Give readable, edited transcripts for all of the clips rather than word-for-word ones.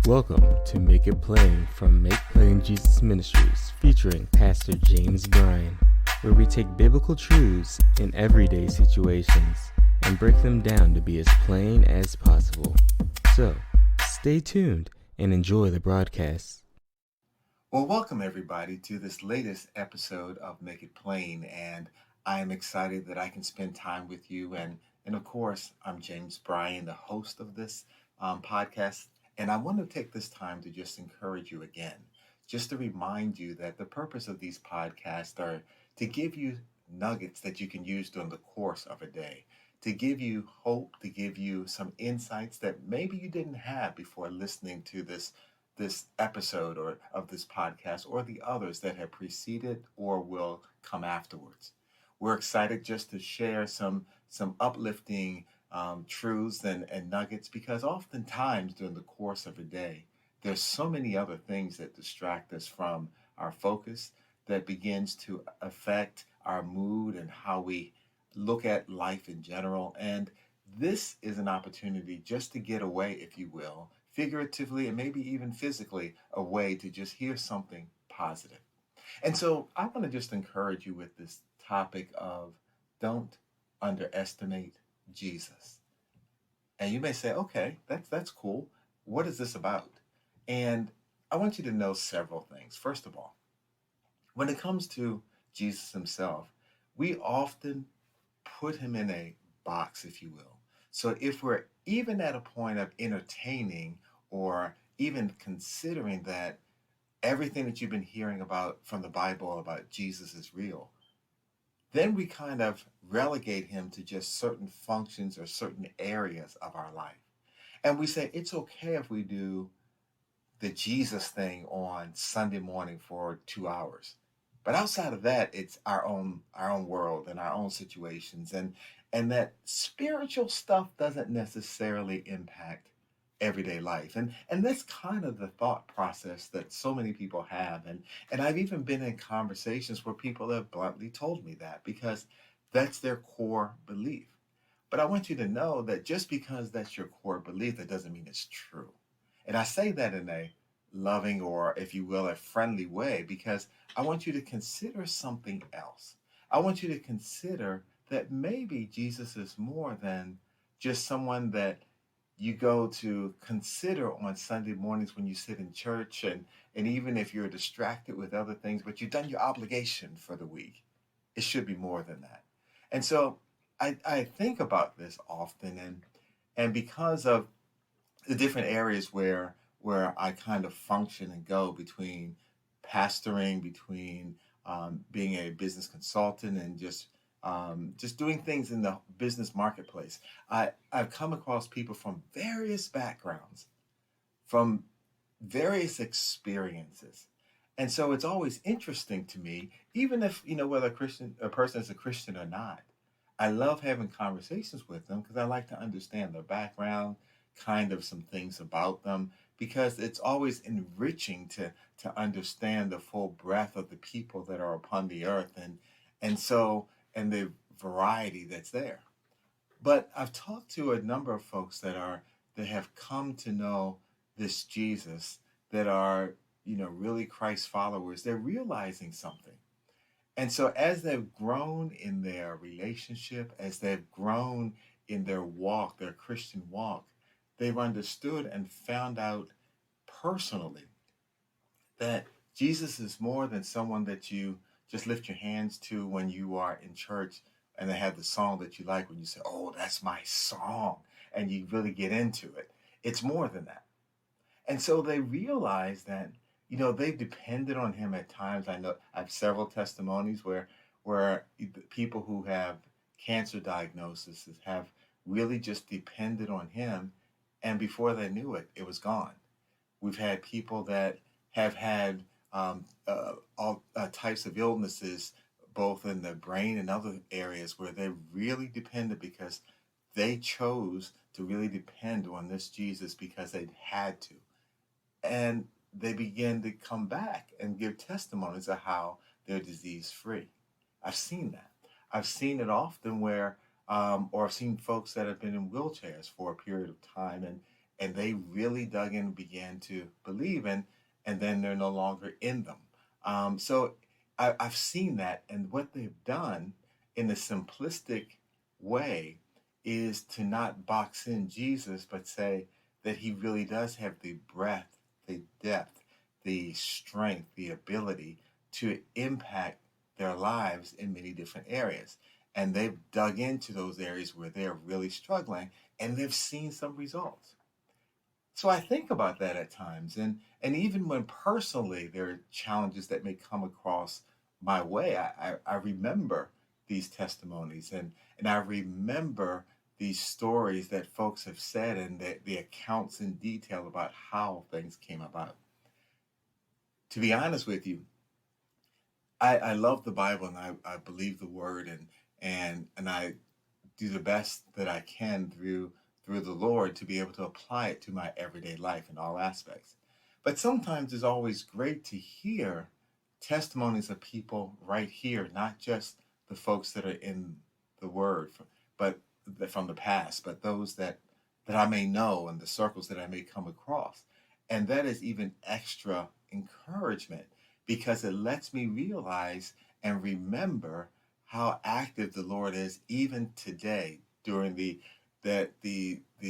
Welcome to Make It Plain from Make Plain Jesus Ministries, featuring Pastor James Bryan, where we take biblical truths in everyday situations and break them down to be as plain as possible. So, stay tuned and enjoy the broadcast. Well, welcome everybody to this latest episode of Make It Plain, and I am excited that I can spend time with you. And of course, I'm James Bryan, the host of this podcast, and I want to take this time to just encourage you again, just to remind you that the purpose of these podcasts are to give you nuggets that you can use during the course of a day, to give you hope, to give you some insights that maybe you didn't have before listening to this episode or of this podcast or the others that have preceded or will come afterwards. We're excited just to share some uplifting truths and nuggets, because oftentimes during the course of a day, there's so many other things that distract us from our focus, that begins to affect our mood and how we look at life in general. And this is an opportunity just to get away, if you will, figuratively and maybe even physically, away to just hear something positive. And so I want to just encourage you with this topic of don't underestimate Jesus. And you may say, okay, that's cool. What is this about? And I want you to know several things. First of all, when it comes to Jesus himself, we often put him in a box, if you will. So if we're even at a point of entertaining or even considering that everything that you've been hearing about from the Bible about Jesus is real, then we kind of relegate him to just certain functions or certain areas of our life. And we say it's okay if we do the Jesus thing on Sunday morning for 2 hours. But outside of that, it's our own world and our own situations, and that spiritual stuff doesn't necessarily impact everyday life. And that's kind of the thought process that so many people have. And I've even been in conversations where people have bluntly told me that, because that's their core belief. But I want you to know that just because that's your core belief, that doesn't mean it's true. And I say that in a loving, or if you will, a friendly way, because I want you to consider something else. I want you to consider that maybe Jesus is more than just someone that you go to consider on Sunday mornings when you sit in church, and even if you're distracted with other things, but you've done your obligation for the week. It should be more than that. And so I think about this often, and because of the different areas where I kind of function and go between pastoring, between being a business consultant, and just doing things in the business marketplace. I've come across people from various backgrounds, from various experiences. And so it's always interesting to me, even if, whether a person is a Christian or not. I love having conversations with them because I like to understand their background, kind of some things about them, because it's always enriching to understand the full breadth of the people that are upon the earth, and the variety that's there. But I've talked to a number of folks that have come to know this Jesus, that are, really Christ followers. They're realizing something. And so as they've grown in their relationship, as they've grown in their walk, their Christian walk, they've understood and found out personally that Jesus is more than someone that you just lift your hands to when you are in church, and they have the song that you like, when you say, oh, that's my song, and you really get into it. It's more than that. And so they realize that, they've depended on him at times. I know I have several testimonies where people who have cancer diagnoses have really just depended on him, and before they knew it, it was gone. We've had people that have had all types of illnesses, both in the brain and other areas, where they really depended, because they chose to really depend on this Jesus because they had to. And they begin to come back and give testimonies of how they're disease free. I've seen that. I've seen it often or I've seen folks that have been in wheelchairs for a period of time, and they really dug in and began to believe, and then they're no longer in them. So I've seen that, and what they've done in a simplistic way is to not box in Jesus, but say that he really does have the breadth, the depth, the strength, the ability to impact their lives in many different areas. And they've dug into those areas where they're really struggling, and they've seen some results. So I think about that at times, and even when personally there are challenges that may come across my way, I remember these testimonies, and I remember these stories that folks have said, and the accounts in detail about how things came about. To be honest with you, I love the Bible, and I believe the word, and I do the best that I can through the Lord to be able to apply it to my everyday life in all aspects. But sometimes it's always great to hear testimonies of people right here, not just the folks that are in the Word, but from the past, but those that I may know and the circles that I may come across. And that is even extra encouragement because it lets me realize and remember how active the Lord is even today during the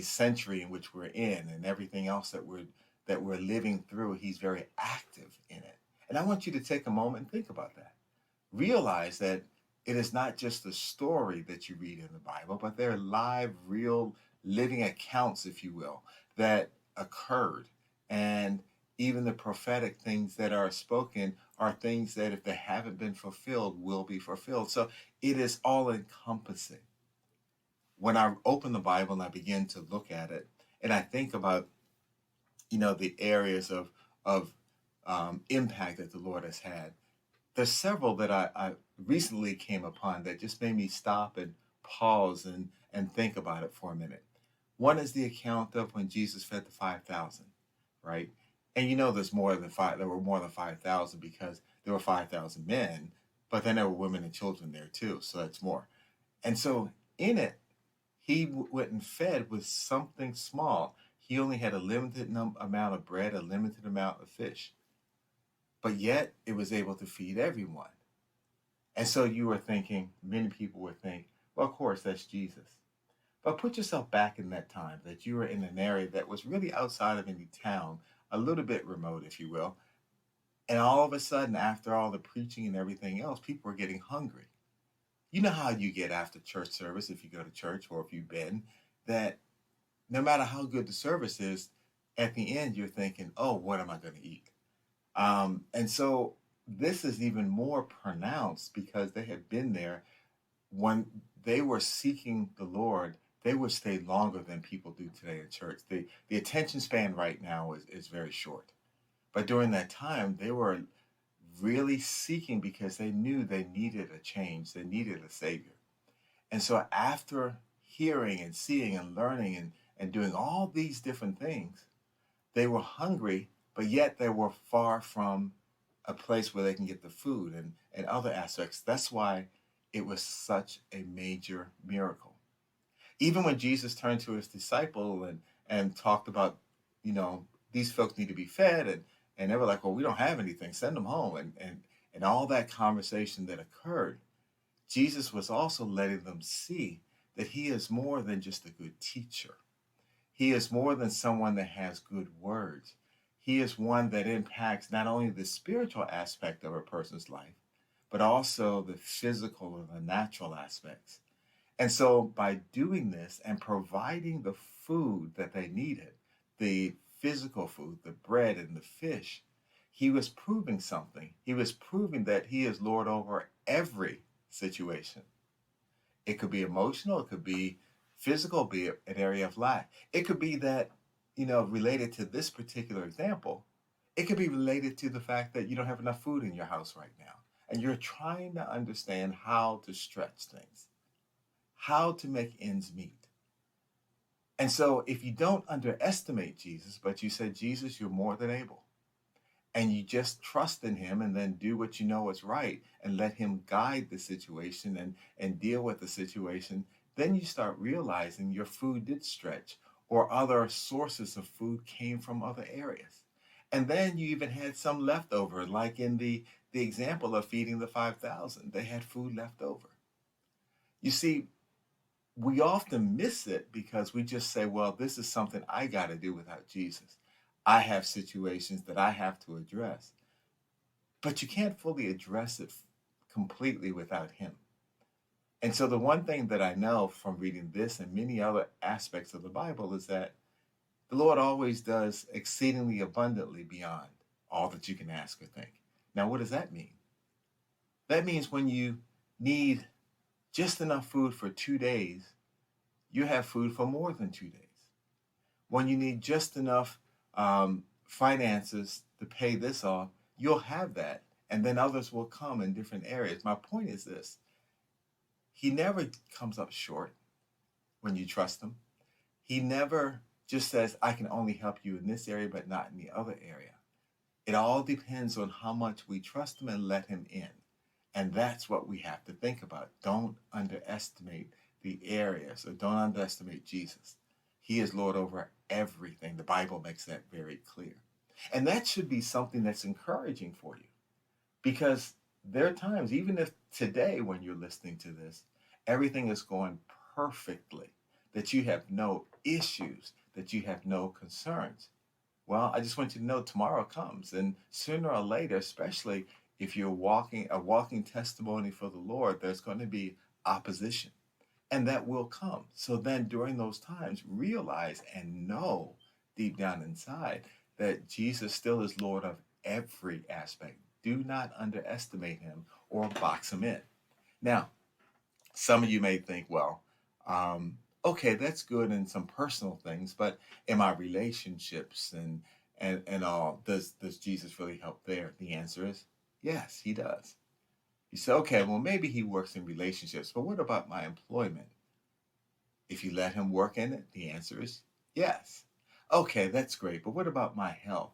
century in which we're in and everything else that we're living through. He's very active in it. And I want you to take a moment and think about that. Realize that it is not just a story that you read in the Bible, but they're live, real, living accounts, if you will, that occurred. And even the prophetic things that are spoken are things that, if they haven't been fulfilled, will be fulfilled. So it is all encompassing. When I open the Bible and I begin to look at it, and I think about, the areas of impact that the Lord has had, there's several that I recently came upon that just made me stop and pause and think about it for a minute. One is the account of when Jesus fed the 5,000, right? And there's more than five. There were more than 5,000 because there were 5,000 men, but then there were women and children there too. So that's more. And so in it, he went and fed with something small. He only had a limited amount of bread, a limited amount of fish, but yet it was able to feed everyone. And so you were thinking, many people would think, well, of course, that's Jesus. But put yourself back in that time that you were in an area that was really outside of any town, a little bit remote, if you will. And all of a sudden, after all the preaching and everything else, people were getting hungry. You know how you get after church service, if you go to church or if you've been, that no matter how good the service is, at the end, you're thinking, oh, what am I going to eat? And so this is even more pronounced because they had been there when they were seeking the Lord. They would stay longer than people do today in church. The attention span right now is very short. But during that time, they were really seeking because they knew they needed a change. They needed a savior. And so after hearing and seeing and learning and doing all these different things, they were hungry, but yet they were far from a place where they can get the food and other aspects. That's why it was such a major miracle. Even when Jesus turned to his disciple and talked about, these folks need to be fed, and they were like, well, we don't have anything, send them home. And all that conversation that occurred, Jesus was also letting them see that he is more than just a good teacher. He is more than someone that has good words. He is one that impacts not only the spiritual aspect of a person's life, but also the physical and the natural aspects. And so by doing this and providing the food that they needed, the physical food, the bread and the fish, he was proving something. He was proving that he is Lord over every situation. It could be emotional, it could be physical, be an area of lack. It could be that, related to this particular example, it could be related to the fact that you don't have enough food in your house right now. And you're trying to understand how to stretch things, how to make ends meet. And so if you don't underestimate Jesus, but you say, Jesus, you're more than able, and you just trust in him and then do what you know is right and let him guide the situation and deal with the situation, then you start realizing your food did stretch, or other sources of food came from other areas. And then you even had some leftover, like in the example of feeding the 5,000, they had food left over. You see, we often miss it because we just say, well, this is something I got to do without Jesus. I have situations that I have to address, but you can't fully address it completely without Him. And so, the one thing that I know from reading this and many other aspects of the Bible is that the Lord always does exceedingly abundantly beyond all that you can ask or think. Now, what does that mean? That means when you need just enough food for 2 days, you have food for more than 2 days. When you need just enough finances to pay this off, you'll have that. And then others will come in different areas. My point is this: He never comes up short when you trust Him. He never just says, I can only help you in this area, but not in the other area. It all depends on how much we trust Him and let Him in. And that's what we have to think about. Don't underestimate the areas, or don't underestimate Jesus. He is Lord over everything. The Bible makes that very clear. And that should be something that's encouraging for you, because there are times, even if today when you're listening to this, everything is going perfectly, that you have no issues, that you have no concerns. Well, I just want you to know tomorrow comes, and sooner or later, especially if you're walking a walking testimony for the Lord, there's going to be opposition, and that will come. So then during those times, realize and know deep down inside that Jesus still is Lord of every aspect. Do not underestimate Him or box Him in. Now, some of you may think, well, okay, that's good in some personal things, but in my relationships and all, does Jesus really help there? The answer is yes, He does. You say, okay, well, maybe He works in relationships, but what about my employment? If you let Him work in it, the answer is yes. Okay, that's great, but what about my health?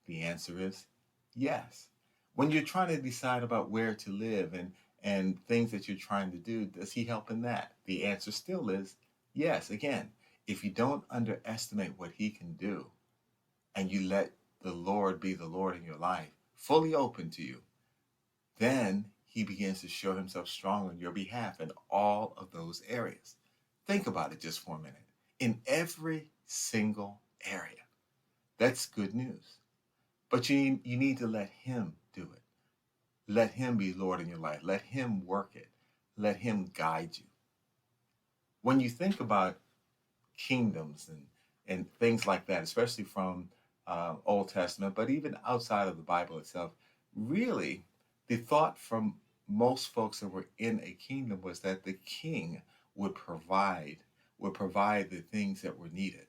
The answer is yes. When you're trying to decide about where to live and things that you're trying to do, does He help in that? The answer still is yes. Again, if you don't underestimate what He can do, and you let the Lord be the Lord in your life, fully open to you, then He begins to show Himself strong on your behalf in all of those areas. Think about it just for a minute. In every single area. That's good news. But you need to let Him do it. Let Him be Lord in your life. Let Him work it. Let Him guide you. When you think about kingdoms and things like that, especially from Old Testament, but even outside of the Bible itself, really the thought from most folks that were in a kingdom was that the king would provide the things that were needed.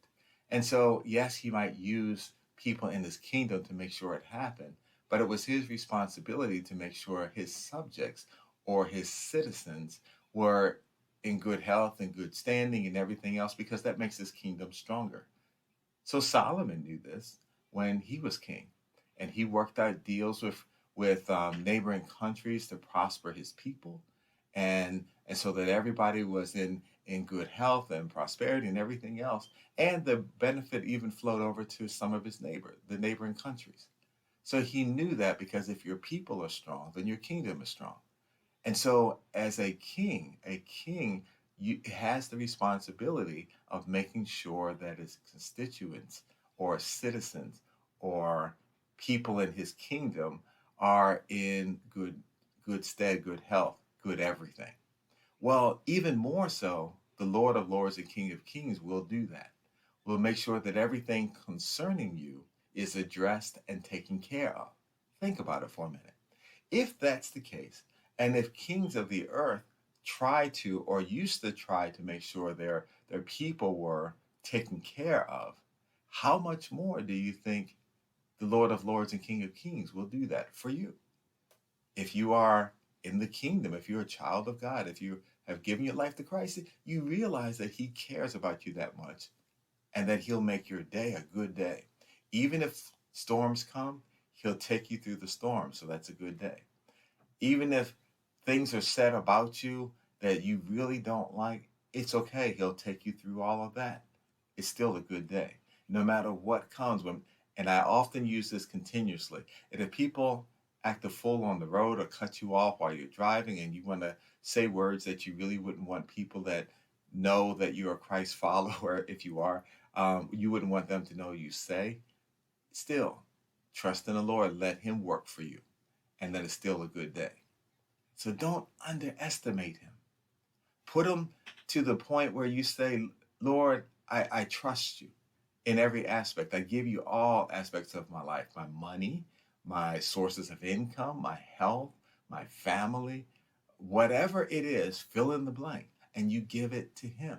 And so, yes, he might use people in his kingdom to make sure it happened, but it was his responsibility to make sure his subjects or his citizens were in good health and good standing and everything else, because that makes his kingdom stronger. So Solomon knew this when he was king, and he worked out deals with neighboring countries to prosper his people, and so that everybody was in good health and prosperity and everything else, and the benefit even flowed over to some of the neighboring countries. So he knew that, because if your people are strong, then your kingdom is strong. And so, as a king has the responsibility of making sure that his constituents or citizens or people in his kingdom are in good stead, good health, good everything. Well, even more so, the Lord of Lords and King of Kings will do that. Will make sure that everything concerning you is addressed and taken care of. Think about it for a minute. If that's the case, and if kings of the earth try to, or used to try to, make sure their people were taken care of, how much more do you think the Lord of Lords and King of Kings will do that for you? If you are in the kingdom, if you're a child of God, if you have given your life to Christ, you realize that He cares about you that much, and that He'll make your day a good day. Even if storms come, He'll take you through the storm, so that's a good day. Even if things are said about you that you really don't like, it's okay. He'll take you through all of that. it's still a good day. No matter what comes. And I often use this continuously. And if people act a fool on the road or cut you off while you're driving and you want to say words that you really wouldn't want people that know that you're a Christ follower, if you are, you wouldn't want them to know you say, still trust in the Lord, let Him work for you, and that it's still a good day. So don't underestimate Him. Put Him to the point where you say, Lord, I trust you in every aspect. I give you all aspects of my life, my money, my sources of income, my health, my family, whatever it is, fill in the blank, and you give it to Him.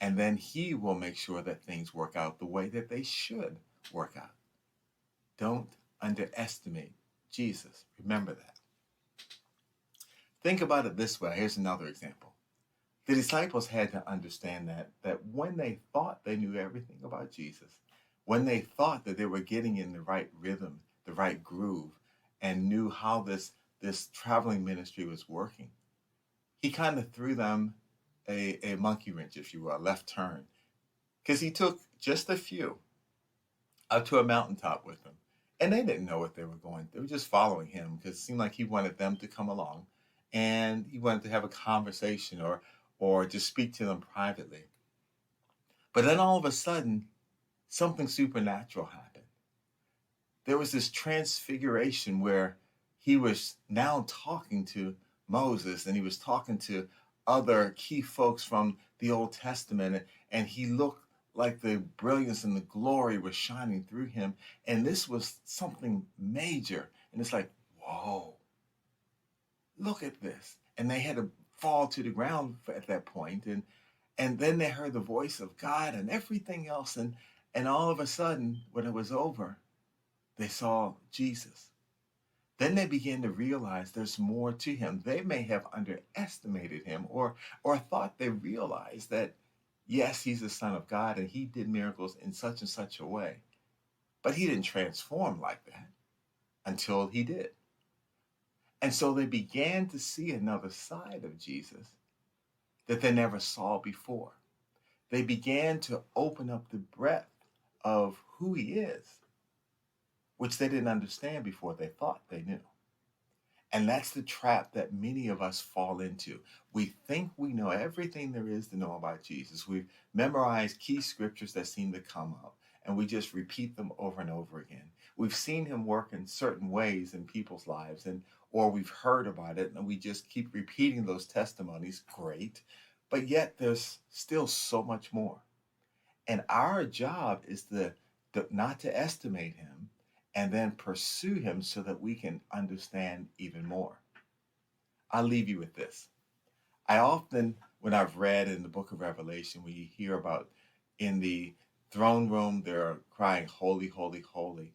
And then He will make sure that things work out the way that they should work out. Don't underestimate Jesus. Remember that. Think about it this way. Here's another example. The disciples had to understand that when they thought they knew everything about Jesus, when they thought that they were getting in the right rhythm, the right groove, and knew how this traveling ministry was working, He kind of threw them a monkey wrench, if you will, a left turn, because He took just a few up to a mountaintop with them. And they didn't know what they were going. They were just following Him because it seemed like He wanted them to come along and He wanted to have a conversation or just speak to them privately. But then all of a sudden, something supernatural happened. There was this transfiguration where He was now talking to Moses and He was talking to other key folks from the Old Testament, and He looked like the brilliance and the glory was shining through Him. And this was something major. And it's like, whoa, look at this. And they had to fall to the ground at that point. And then they heard the voice of God and everything else. And all of a sudden, when it was over, they saw Jesus. Then they began to realize there's more to Him. They may have underestimated Him or thought they realized that, yes, He's the Son of God and He did miracles in such and such a way. But He didn't transform like that until He did. And so they began to see another side of Jesus that they never saw before. They began to open up the breadth of who He is, which they didn't understand before they thought they knew. And that's the trap that many of us fall into. We think we know everything there is to know about Jesus. We've memorized key scriptures that seem to come up, and we just repeat them over and over again. We've seen Him work in certain ways in people's lives, or we've heard about it, and we just keep repeating those testimonies. Great. But yet there's still so much more. And our job is not to estimate Him, and then pursue Him so that we can understand even more. I'll leave you with this. I often, when I've read in the book of Revelation, when you hear about in the throne room, they're crying, holy, holy, holy,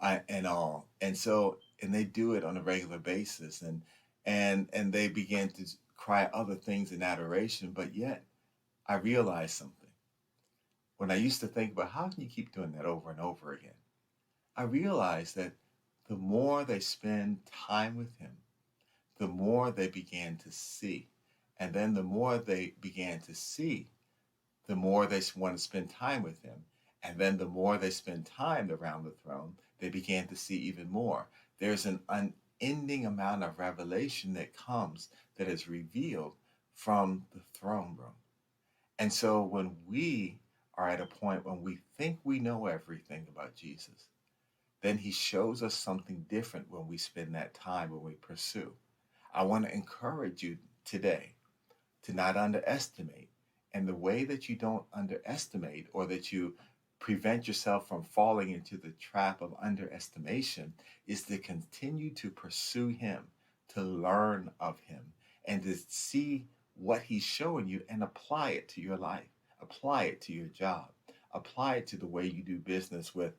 and all. And they do it on a regular basis, and they begin to cry other things in adoration. But yet, I realized something. When I used to think about how can you keep doing that over and over again, I realized that the more they spend time with Him, the more they began to see. And then the more they began to see, the more they want to spend time with Him. And then the more they spend time around the throne, they began to see even more. There's an unending amount of revelation that comes that is revealed from the throne room. And so when we are at a point when we think we know everything about Jesus, then He shows us something different when we spend that time, when we pursue. I want to encourage you today to not underestimate. And the way that you don't underestimate, or that you prevent yourself from falling into the trap of underestimation, is to continue to pursue Him, to learn of Him, and to see what He's showing you and apply it to your life, apply it to your job, apply it to the way you do business with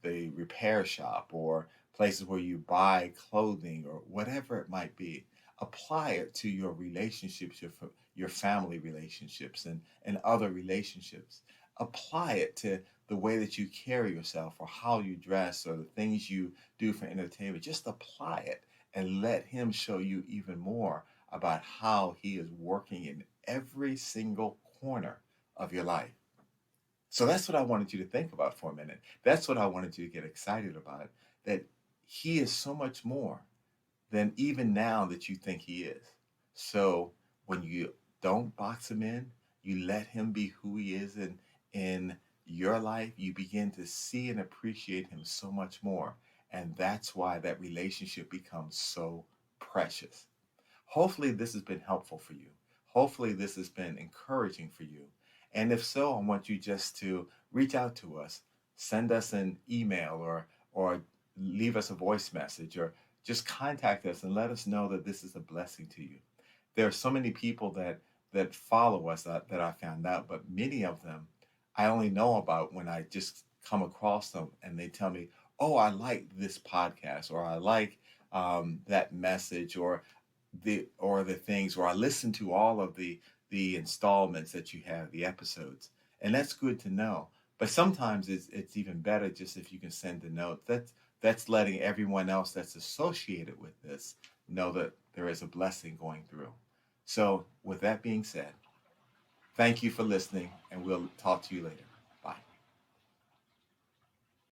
the repair shop or places where you buy clothing or whatever it might be. Apply it to your relationships, your family relationships and other relationships. Apply it to the way that you carry yourself or how you dress or the things you do for entertainment. Just apply it and let Him show you even more about how He is working in every single corner of your life. So that's what I wanted you to think about for a minute. That's what I wanted you to get excited about, that he is so much more than even now that you think he is. So when you don't box him in, you let him be who he is in your life, you begin to see and appreciate him so much more. And that's why that relationship becomes so precious. Hopefully, this has been helpful for you. Hopefully, this has been encouraging for you. And if so, I want you just to reach out to us, send us an email or leave us a voice message or just contact us and let us know that this is a blessing to you. There are so many people that follow us that I found out, but many of them I only know about when I just come across them and they tell me, "Oh, I like this podcast," or "I like that message," or the things, or I listen to all of the installments that you have, the episodes, and that's good to know. But sometimes it's even better just if you can send a note. That's letting everyone else that's associated with this know that there is a blessing going through. So, with that being said, thank you for listening, and we'll talk to you later.